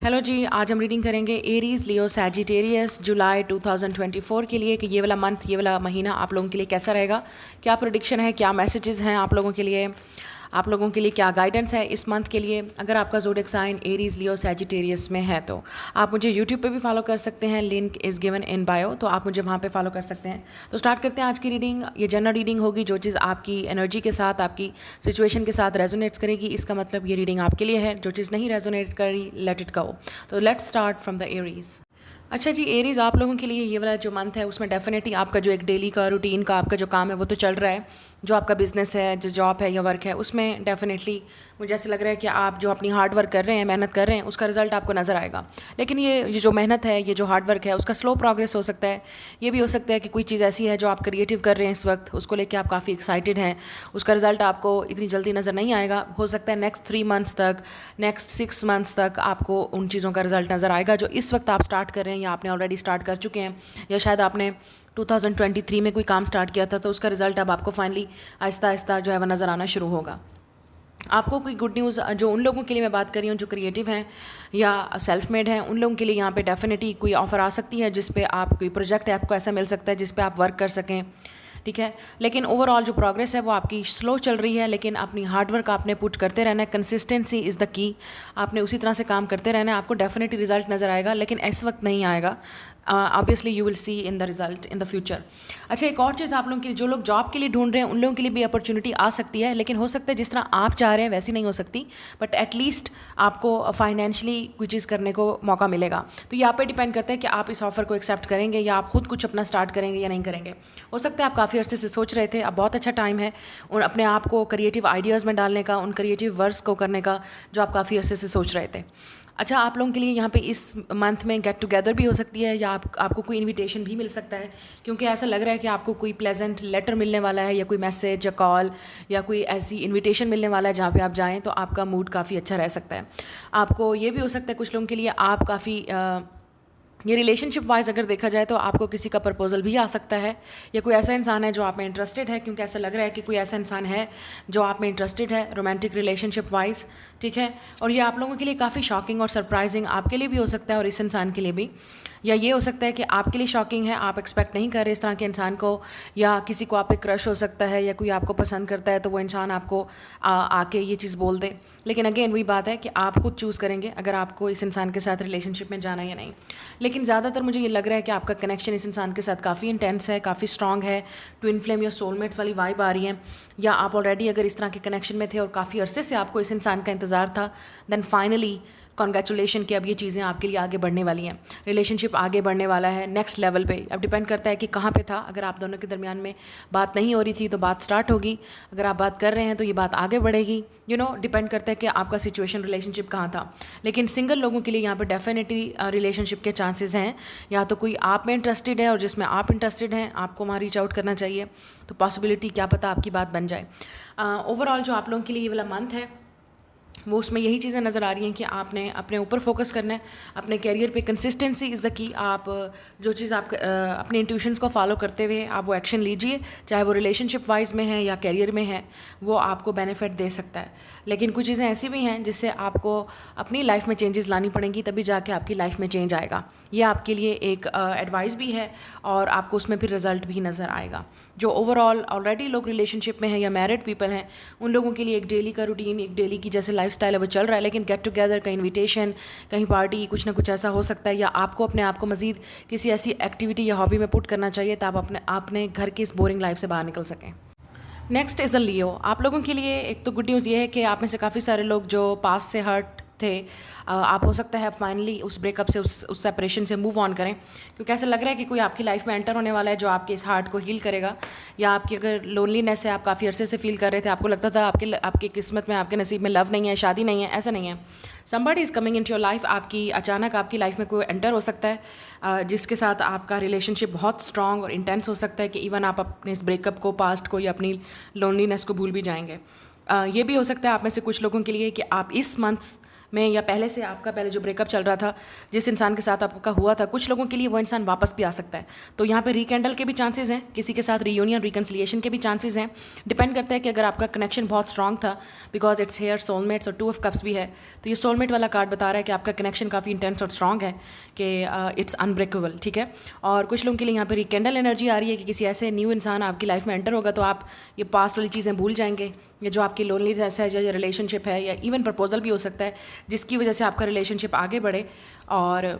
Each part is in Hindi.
हेलो जी, आज हम रीडिंग करेंगे एरीज, लियो, सैजिटेरियस जुलाई 2024 के लिए कि ये वाला मंथ, ये वाला महीना आप लोगों के लिए कैसा रहेगा, क्या प्रेडिक्शन है, क्या मैसेजेस हैं आप लोगों के लिए, आप लोगों के लिए क्या गाइडेंस है इस मंथ के लिए। अगर आपका ज़ोडिएक साइन एरीज, लियो, सैजिटेरियस में है तो आप मुझे यूट्यूब पे भी फॉलो कर सकते हैं, link is given in bio, तो आप मुझे वहाँ पे फॉलो कर सकते हैं। तो स्टार्ट करते हैं आज की रीडिंग। ये जनरल रीडिंग होगी, जो चीज़ आपकी एनर्जी के साथ, आपकी सिचुएशन के साथ रेजोनेट्स करेगी, इसका मतलब ये रीडिंग आपके लिए है। जो चीज़ नहीं रेजोनेट करी, लेट इट गो। तो let's start from the Aries. अच्छा जी, एरीज आप लोगों के लिए ये वाला जो मंथ है उसमें डेफिनेटली आपका जो एक डेली का रूटीन का आपका जो काम है वो तो चल रहा है। जो आपका बिजनेस है, जो जॉब है या वर्क है, उसमें डेफिनेटली मुझे ऐसा लग रहा है कि आप जो अपनी हार्ड वर्क कर रहे हैं, मेहनत कर रहे हैं, उसका रिजल्ट आपको नज़र आएगा। लेकिन ये जो मेहनत है, ये जो हार्ड वर्क है, उसका स्लो प्रोग्रेस हो सकता है। ये भी हो सकता है कि कोई चीज़ ऐसी है जो आप क्रिएटिव कर रहे हैं इस वक्त, उसको लेके आप काफ़ी एक्साइटेड हैं, उसका रिजल्ट आपको इतनी जल्दी नज़र नहीं आएगा। हो सकता है नेक्स्ट 3 मंथ्स तक, नेक्स्ट 6 मंथ्स तक आपको उन चीज़ों का रिजल्ट नज़र आएगा जो इस वक्त आप स्टार्ट कर रहे हैं या आपने ऑलरेडी स्टार्ट कर चुके हैं, या शायद आपने 2023 में कोई काम स्टार्ट किया था तो उसका रिजल्ट अब आपको फाइनली आहिस्ता आहिस्ता जो है वह नज़र आना शुरू होगा। आपको कोई गुड न्यूज़, जो उन लोगों के लिए मैं बात कर रही हूँ जो क्रिएटिव हैं या सेल्फ मेड हैं, उन लोगों के लिए यहाँ पे डेफिनेटली कोई ऑफ़र आ सकती है जिस पे आप, कोई प्रोजेक्ट आपको ऐसा मिल सकता है जिस पे आप वर्क कर सकें, ठीक है। लेकिन ओवरऑल जो प्रोग्रेस है वो आपकी स्लो चल रही है, लेकिन अपनी हार्डवर्क आपने पुट करते रहना है। Consistency is the key. आपने उसी तरह से काम करते रहना है, आपको डेफिनेटली रिजल्ट नज़र आएगा, लेकिन इस वक्त नहीं आएगा। Obviously you will see in the result in the future. अच्छा, एक और चीज़ आप लोगों के लिए, जो लोग जॉब के लिए ढूंढ रहे हैं, उन लोगों के लिए भी अपॉर्चुनिटी आ सकती है, लेकिन हो सकता है जिस तरह आप चाह रहे हैं वैसी नहीं हो सकती, बट एटलीस्ट आपको फाइनेंशियली कोई चीज़ करने को मौका मिलेगा। तो ये आप पे डिपेंड करता है कि आप इस ऑफर को एक्सेप्ट करेंगे या आप खुद कुछ अपना स्टार्ट करेंगे या नहीं करेंगे। हो सकता है आप काफ़ी अरसे से सोच रहे थे, अब बहुत अच्छा टाइम है उन अपने आप को क्रिएटिव आइडियाज़ में डालने का, उन क्रिएटिव वर्क्स को करने का जो आप काफ़ी अरसे से सोच रहे थे। अच्छा, आप लोगों के लिए यहाँ पे इस मंथ में गेट टुगेदर भी हो सकती है, या आपको कोई इनविटेशन भी मिल सकता है, क्योंकि ऐसा लग रहा है कि आपको कोई प्लेजेंट लेटर मिलने वाला है, या कोई मैसेज या कॉल या कोई ऐसी इनविटेशन मिलने वाला है जहाँ पे आप जाएँ तो आपका मूड काफ़ी अच्छा रह सकता है। आपको ये भी हो सकता है कुछ लोगों के लिए आप काफ़ी ये रिलेशनशिप वाइज अगर देखा जाए तो आपको किसी का प्रपोजल भी आ सकता है, या कोई ऐसा इंसान है जो आप में इंटरेस्टेड है, क्योंकि ऐसा लग रहा है कि कोई ऐसा इंसान है जो आप में इंटरेस्टेड है रोमांटिक रिलेशनशिप वाइज, ठीक है। और ये आप लोगों के लिए काफ़ी शॉकिंग और सरप्राइजिंग आपके लिए भी हो सकता है और इस इंसान के लिए भी, या ये हो सकता है कि आपके लिए शॉकिंग है, आप एक्सपेक्ट नहीं कर रहे इस तरह के इंसान को, या किसी को आप पे क्रश हो सकता है, या कोई आपको पसंद करता है तो वो इंसान आपको आके ये चीज़ बोल दे। लेकिन अगेन वही बात है कि आप खुद चूज़ करेंगे अगर आपको इस इंसान के साथ रिलेशनशिप में जाना है या नहीं। लेकिन ज़्यादातर मुझे ये लग रहा है कि आपका कनेक्शन इस इंसान के साथ काफ़ी इंटेंस है, काफ़ी स्ट्रॉन्ग है, ट्विन फ्लेम या सोलमेट्स वाली वाइब आ रही है, या आप ऑलरेडी अगर इस तरह के कनेक्शन में थे और काफ़ी अरसे से आपको इस इंसान का इंतज़ार था, देन फाइनली कॉन्ग्रेचुलेशन कि अब ये चीज़ें आपके लिए आगे बढ़ने वाली हैं, रिलेशनशिप आगे बढ़ने वाला है नेक्स्ट लेवल पे। अब डिपेंड करता है कि कहाँ पे था। अगर आप दोनों के दरमियान में बात नहीं हो रही थी तो बात स्टार्ट होगी, अगर आप बात कर रहे हैं तो ये बात आगे बढ़ेगी। डिपेंड करता है कि आपका सिचुएशन, रिलेशनशिप कहाँ था। लेकिन सिंगल लोगों के लिए यहाँ पर डेफिनेटली रिलेशनशिप के चांसेस हैं, या तो कोई आप में इंटरेस्टेड है और जिसमें आप इंटरेस्टेड हैं, आपको वहाँ रीच आउट करना चाहिए, तो पॉसिबिलिटी क्या पता आपकी बात बन जाए। ओवरऑल जो आप लोगों के लिए ये वाला मंथ है वो, उसमें यही चीज़ें नज़र आ रही हैं कि आपने अपने ऊपर फोकस करना है, अपने कैरियर पे कंसिस्टेंसी इज़ द की। आप जो चीज़ आप अपने इंट्यूशंस को फॉलो करते हुए आप वो एक्शन लीजिए, चाहे वो रिलेशनशिप वाइज में है या कैरियर में है, वो आपको बेनिफिट दे सकता है। लेकिन कुछ चीज़ें ऐसी भी हैं जिससे आपको अपनी लाइफ में चेंजेस लानी पड़ेंगी, तभी जाके आपकी लाइफ में चेंज आएगा। ये आपके लिए एक एडवाइस भी है और आपको उसमें फिर रिजल्ट भी नज़र आएगा। जो ओवरऑल ऑलरेडी लोग रिलेशनशिप में हैं या मैरिड पीपल हैं, उन लोगों के लिए एक डेली का रूटीन, एक डेली की जैसे लाइफस्टाइल है वो चल रहा है, लेकिन गेट टुगेदर का इनविटेशन, कहीं पार्टी, कुछ ना कुछ ऐसा हो सकता है, या आपको अपने आप को मज़ीद किसी ऐसी एक्टिविटी या हॉबी में पुट करना चाहिए ताकि आप अपने घर की इस बोरिंग लाइफ से बाहर निकल सकें। नेक्स्ट इज़ अ लियो। आप लोगों के लिए एक तो गुड न्यूज़ ये है कि आप में से काफ़ी सारे लोग जो पास्ट से हर्ट थे, आप हो सकता है फाइनली उस ब्रेकअप से, उस सेपरेशन से मूव ऑन करें, क्योंकि ऐसा लग रहा है कि कोई आपकी लाइफ में एंटर होने वाला है जो आपके इस हार्ट को हील करेगा। या आपकी अगर लोनलीनेस है, आप काफ़ी अरसे से फील कर रहे थे, आपको लगता था आपकी किस्मत में, आपके नसीब में लव नहीं है, शादी नहीं है, ऐसा नहीं है। Somebody is coming into your life. अचानक आपकी लाइफ में कोई एंटर हो सकता है जिसके साथ आपका रिलेशनशिप बहुत स्ट्रॉन्ग और इंटेंस हो सकता है कि इवन आप अपने इस ब्रेकअप को, पास्ट को या अपनी लोनलीनेस को भूल भी जाएंगे। ये भी हो सकता है आप में से कुछ लोगों के लिए कि आप इस मंथ में, या पहले से आपका पहले जो ब्रेकअप चल रहा था, जिस इंसान के साथ आपका हुआ था, कुछ लोगों के लिए वो इंसान वापस भी आ सकता है। तो यहाँ पे रिकैंडल के भी चांसेस हैं, किसी के साथ रीयूनियन रिकन्सिलिएशन के भी चांसेस हैं। डिपेंड करता है कि अगर आपका कनेक्शन बहुत स्ट्रांग था, बिकॉज इट्स हेयर सोलमेट्स और 2 ऑफ कप्स भी है, तो ये सोलमेट वाला कार्ड बता रहा है कि आपका कनेक्शन काफ़ी इंटेंस और स्ट्रांग है, कि इट्स अनब्रेकेबल, ठीक है। और कुछ लोगों के लिए यहाँ पे रिकैंडल एनर्जी आ रही है कि किसी ऐसे न्यू इंसान आपकी लाइफ में एंटर होगा, तो आप ये पास्ट वाली चीज़ें भूल जाएंगे, या जो आपकी लोनलीनेस है, या रिलेशनशिप है, या इवन प्रपोजल भी हो सकता है जिसकी वजह से आपका रिलेशनशिप आगे बढ़े। और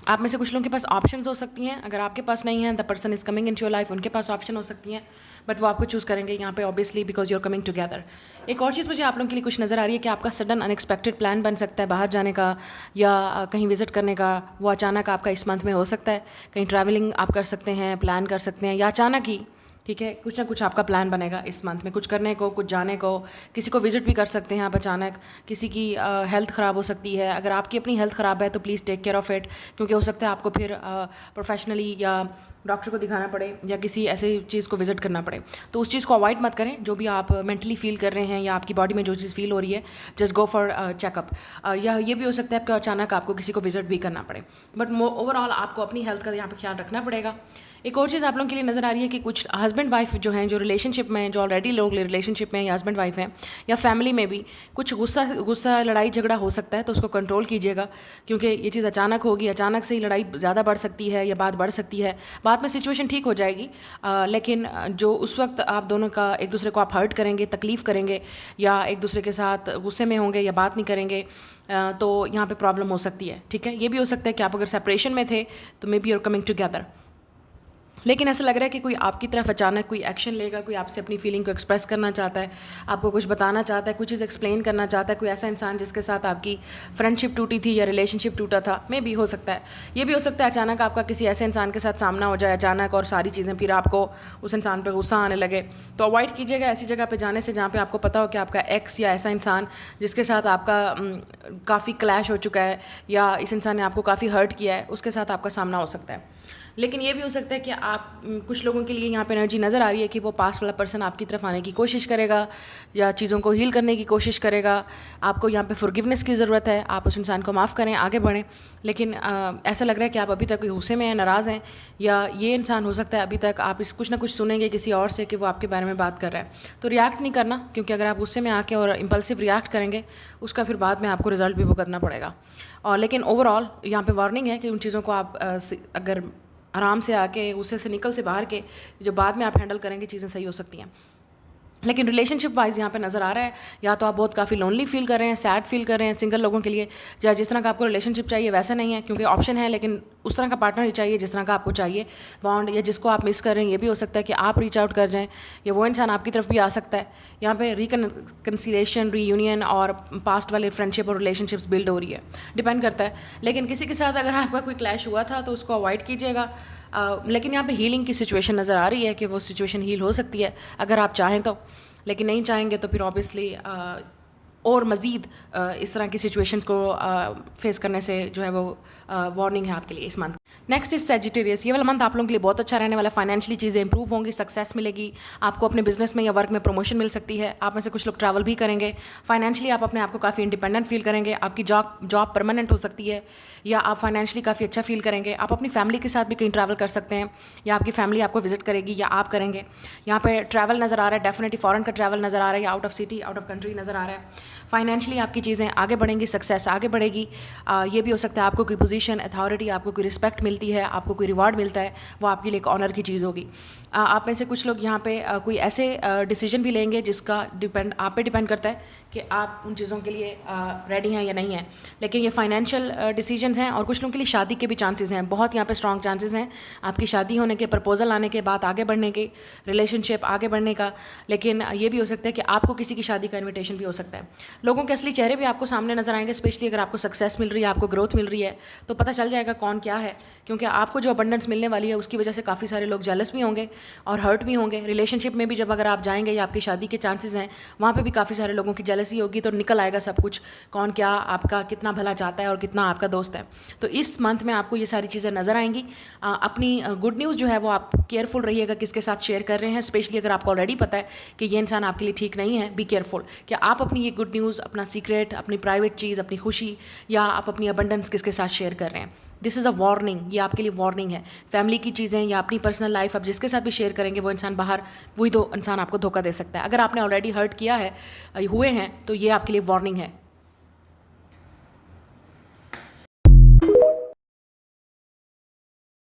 आप में से कुछ लोगों के पास ऑप्शंस हो सकती हैं, अगर आपके पास नहीं है, the person is coming into your life, उनके पास ऑप्शन हो सकती हैं, बट वो आपको चूज़ करेंगे यहाँ पे obviously, because you are coming together. एक और चीज़ मुझे आप लोगों के लिए कुछ नज़र आ रही है कि आपका सडन अनएक्सपेक्टेड प्लान बन सकता है बाहर जाने का, या कहीं विजिट करने का, वो अचानक आपका इस मंथ में हो सकता है। कहीं ट्रैवलिंग आप कर सकते हैं, प्लान कर सकते हैं, या अचानक ही, ठीक है, कुछ ना कुछ आपका प्लान बनेगा इस मंथ में, कुछ करने को, कुछ जाने को, किसी को विजिट भी कर सकते हैं आप अचानक। किसी की हेल्थ ख़राब हो सकती है, अगर आपकी अपनी हेल्थ ख़राब है तो please take care of it, क्योंकि हो सकता है आपको फिर प्रोफेशनली या डॉक्टर को दिखाना पड़े, या किसी ऐसी चीज़ को विजिट करना पड़े। तो उस चीज़ को अवॉइड मत करें, जो भी आप मेंटली फील कर रहे हैं या आपकी बॉडी में जो चीज़ फील हो रही है, जस्ट गो फॉर चेकअप। या ये भी हो सकता है कि अचानक आपको किसी को विजिट भी करना पड़े, बट ओवरऑल आपको अपनी हेल्थ का यहाँ पर ख्याल रखना पड़ेगा। एक और चीज़ आप लोगों के लिए नज़र आ रही है कि कुछ हस्बैंड वाइफ जो हैं, जो रिलेशनशिप में हैं, जो ऑलरेडी लोग रिलेशनशिप में हैं, या हस्बैंड वाइफ हैं, या फैमिली में भी कुछ गुस्सा लड़ाई झगड़ा हो सकता है, तो उसको कंट्रोल कीजिएगा, क्योंकि ये चीज़ अचानक होगी, अचानक से ही लड़ाई ज़्यादा बढ़ सकती है या बात बढ़ सकती है। बाद में सिचुएशन ठीक हो जाएगी, लेकिन जो उस वक्त आप दोनों का एक दूसरे को आप हर्ट करेंगे, तकलीफ़ करेंगे, या एक दूसरे के साथ गुस्से में होंगे या बात नहीं करेंगे, तो यहाँ पे प्रॉब्लम हो सकती है, ठीक है। ये भी हो सकता है कि आप अगर सेपरेशन में थे तो may be your coming together, लेकिन ऐसा लग रहा है कि कोई आपकी तरफ अचानक कोई एक्शन लेगा, कोई आपसे अपनी फीलिंग को एक्सप्रेस करना चाहता है, आपको कुछ बताना चाहता है, कुछ चीज़ एक्सप्लेन करना चाहता है, कोई ऐसा इंसान जिसके साथ आपकी फ्रेंडशिप टूटी थी या रिलेशनशिप टूटा था, मे भी हो सकता है। ये भी हो सकता है अचानक आपका किसी ऐसे इंसान के साथ सामना हो जाए अचानक, और सारी चीज़ें फिर आपको उस इंसान पर गुस्सा आने लगे। तो अवॉइड कीजिएगा ऐसी जगह पर जाने से जहाँ पर आपको पता हो कि आपका एक्स या ऐसा इंसान जिसके साथ आपका काफ़ी क्लैश हो चुका है, या इस इंसान ने आपको काफ़ी हर्ट किया है, उसके साथ आपका सामना हो सकता है। लेकिन ये भी हो सकता है कि आप कुछ लोगों के लिए यहाँ पे एनर्जी नज़र आ रही है कि वो पास वाला पर्सन आपकी तरफ आने की कोशिश करेगा, या चीज़ों को हील करने की कोशिश करेगा। आपको यहाँ पे फॉरगिवनेस की ज़रूरत है, आप उस इंसान को माफ़ करें, आगे बढ़ें। लेकिन ऐसा लग रहा है कि आप अभी तक गुस्से में हैं, नाराज़ हैं, या ये इंसान हो सकता है अभी तक आप कुछ ना कुछ सुनेंगे किसी और से कि वो आपके बारे में बात कर रहा है। तो रिएक्ट नहीं करना, क्योंकि अगर आप गुस्से में आके और इम्पल्सिव रिएक्ट करेंगे, उसका फिर बाद में आपको रिजल्ट भी भुगतना पड़ेगा। और लेकिन ओवरऑल यहाँ पे वार्निंग है कि उन चीज़ों को आप अगर आराम से आके गुस्से से निकल से बाहर के जो बाद में आप हैंडल करेंगे, चीज़ें सही हो सकती हैं। लेकिन रिलेशनशिप वाइज यहाँ पे नज़र आ रहा है, या तो आप बहुत काफ़ी लोनली फील कर रहे हैं, सैड फील कर रहे हैं सिंगल लोगों के लिए, या जिस तरह का आपको रिलेशनशिप चाहिए वैसा नहीं है, क्योंकि ऑप्शन है लेकिन उस तरह का पार्टनर ही चाहिए जिस तरह का आपको चाहिए बॉन्ड, या जिसको आप मिस कर रहे हैं। ये भी हो सकता है कि आप रीच आउट कर जाएँ, या वो इंसान आपकी तरफ भी आ सकता है। यहाँ पे रिकन्सिलेशन, रीयूनियन और पास्ट वाले फ्रेंडशिप और रिलेशनशिप्स बिल्ड हो रही है, डिपेंड करता है। लेकिन किसी के साथ अगर आपका कोई क्लैश हुआ था तो उसको अवॉइड कीजिएगा। लेकिन यहाँ पे हीलिंग की सिचुएशन नज़र आ रही है कि वो सिचुएशन हील हो सकती है अगर आप चाहें तो, लेकिन नहीं चाहेंगे तो फिर ऑब्वियसली और मज़ीद इस तरह की सिचुएशंस को फेस करने से जो है वो वार्निंग है आपके लिए इस मंथ। Next is Sagittarius. ये वाला मंथ आप लोगों के लिए बहुत अच्छा रहने वाला है। फाइनेंशियली चीज़ें इंप्रूव होंगी, सक्सेस मिलेगी, आपको अपने बिजनेस में या वर्क में प्रमोशन मिल सकती है। आप में से कुछ लोग ट्रैवल भी करेंगे। फाइनेंशियली आप अपने आप को काफ़ी इंडिपेंडेंट फील करेंगे। आपकी जॉब परमानेंट हो सकती है, या आप फाइनेंशियली काफ़ी अच्छा फील करेंगे। आप अपनी फैमिली के साथ भी कहीं ट्रैवल कर सकते हैं, या आपकी फैमिली आपको विजिट करेगी या आप करेंगे। यहाँ पे ट्रैवल नज़र आ रहा है, डेफिनेटली फॉरेन का ट्रैवल नज़र आ रहा है, या out of city, out of country नज़र आ रहा है। फाइनेंशियली आपकी चीज़ें आगे बढ़ेंगी, सक्सेस आगे बढ़ेगी। ये भी हो सकता है आपको कोई पोजीशन, अथॉरिटी, आपको कोई रिस्पेक्ट मिलती है, आपको कोई रिवार्ड मिलता है, वो आपके लिए एक ऑनर की चीज़ होगी। आप में से कुछ लोग यहाँ पे कोई ऐसे डिसीजन भी लेंगे जिसका आप पे डिपेंड करता है कि आप उन चीज़ों के लिए रेडी हैं या नहीं हैं। लेकिन ये फाइनेंशियल डिसीजंस हैं, और कुछ लोगों के लिए शादी के भी चांसेस हैं, बहुत यहाँ पे स्ट्रॉन्ग चांसेस हैं आपकी शादी होने के, प्रपोजल आने के बाद आगे बढ़ने के, रिलेशनशिप आगे बढ़ने का। लेकिन ये भी हो सकता है कि आपको किसी की शादी का इन्विटेशन भी हो सकता है। लोगों के असली चेहरे भी आपको सामने नजर आएंगे, स्पेशली अगर आपको सक्सेस मिल रही है, आपको ग्रोथ मिल रही है, तो पता चल जाएगा कौन क्या है। क्योंकि आपको जो अबंडेंस मिलने वाली है उसकी वजह से काफ़ी सारे लोग जेलस भी होंगे और हर्ट भी होंगे। रिलेशनशिप में भी जब अगर आप जाएंगे या आपकी शादी के चांसेस हैं, वहाँ पे भी काफ़ी सारे लोगों की जेलसी होगी, तो निकल आएगा सब कुछ, कौन क्या आपका कितना भला चाहता है और कितना आपका दोस्त है। तो इस मंथ में आपको ये सारी चीज़ें नज़र आएंगी। अपनी गुड न्यूज़ जो है वो आप केयरफुल रहिएगा किसके साथ शेयर कर रहे हैं, स्पेशली अगर आपको ऑलरेडी पता है कि ये इंसान आपके लिए ठीक नहीं है। बी केयरफुल कि आप अपनी ये गुड न्यूज़, अपना सीक्रेट, अपनी प्राइवेट चीज़, अपनी खुशी या आप अपनी अबंडेंस किसके साथ शेयर कर रहे हैं। दिस इज़ अ वार्निंग, ये आपके लिए वार्निंग है। फैमिली की चीज़ें या अपनी पर्सनल लाइफ आप जिसके साथ भी शेयर करेंगे वो इंसान बाहर, वही तो इंसान आपको धोखा दे सकता है। अगर आपने ऑलरेडी हर्ट किया है, हुए हैं, तो ये आपके लिए वार्निंग है।